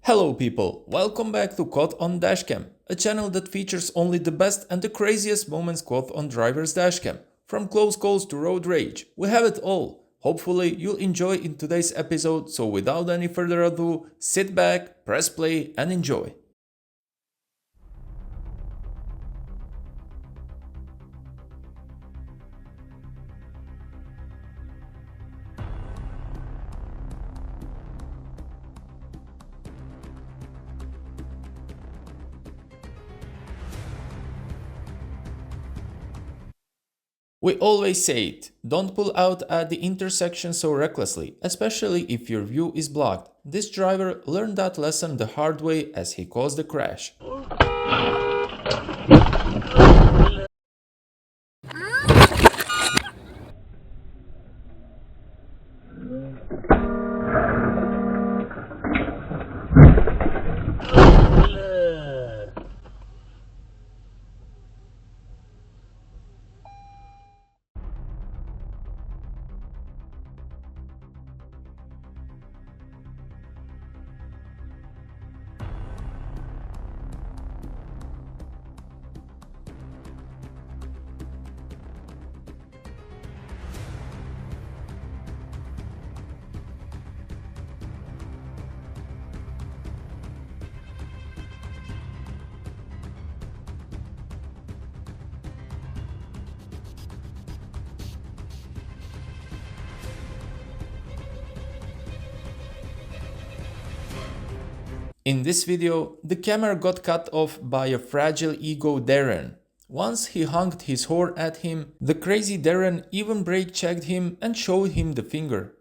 Hello people, welcome back to Caught on Dashcam, a channel that features only the best and the craziest moments caught on driver's dashcam. From close calls to road rage, we have it all. Hopefully you'll enjoy in today's episode, so without any further ado, sit back, press play and enjoy. We always say it, don't pull out at the intersection so recklessly, especially if your view is blocked. This driver learned that lesson the hard way as he caused the crash. In this video, the camera got cut off by a fragile ego Darren. Once he honked his horn at him, the crazy Darren even brake checked him and showed him the finger.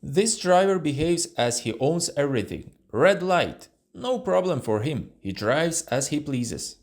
This driver behaves as he owns everything. Red light. No problem for him. He drives as he pleases.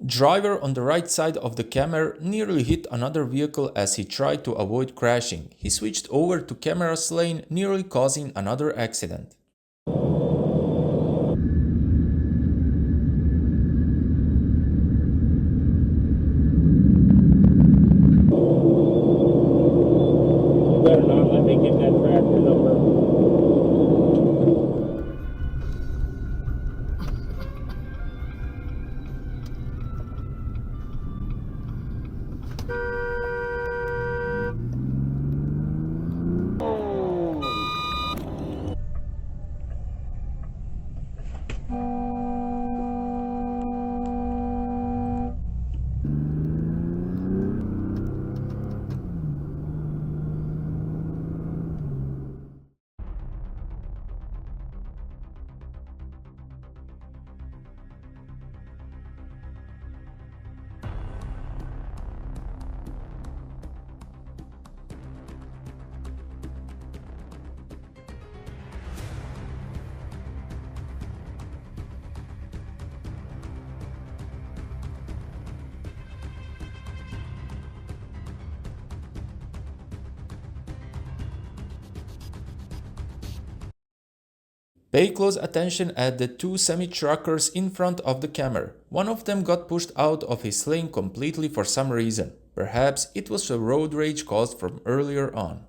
Driver on the right side of the camera nearly hit another vehicle as he tried to avoid crashing. He switched over to camera's lane, nearly causing another accident. Better not let me get that tractor number. Pay close attention at the two semi-truckers in front of the camera. One of them got pushed out of his lane completely for some reason. Perhaps it was a road rage caused from earlier on.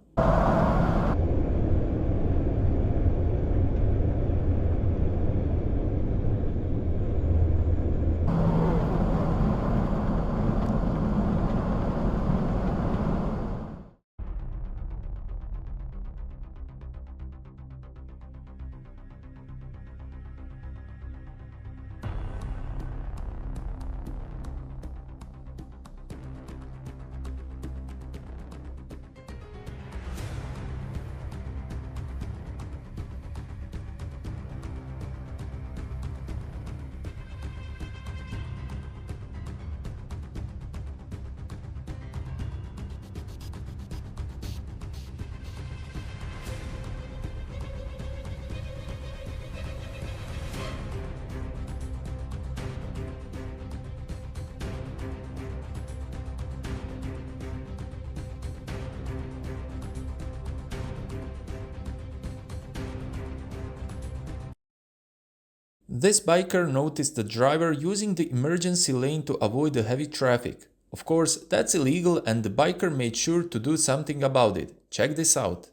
This biker noticed the driver using the emergency lane to avoid the heavy traffic. Of course, that's illegal and the biker made sure to do something about it. Check this out.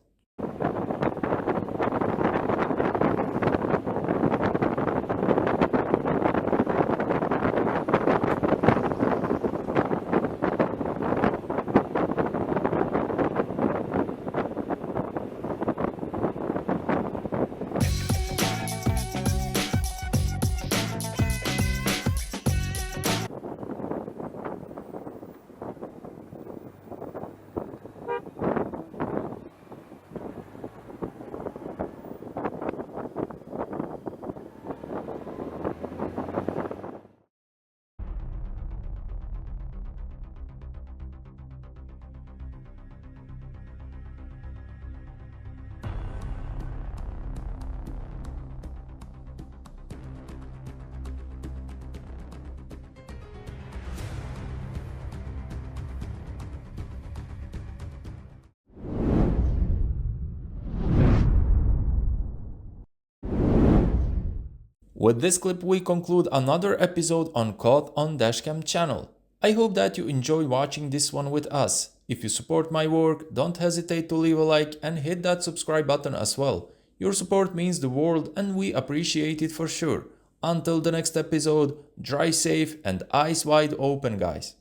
With this clip we conclude another episode on Caught on Dashcam channel. I hope that you enjoy watching this one with us. If you support my work, don't hesitate to leave a like and hit that subscribe button as well. Your support means the world and we appreciate it for sure. Until the next episode, drive safe and eyes wide open, guys.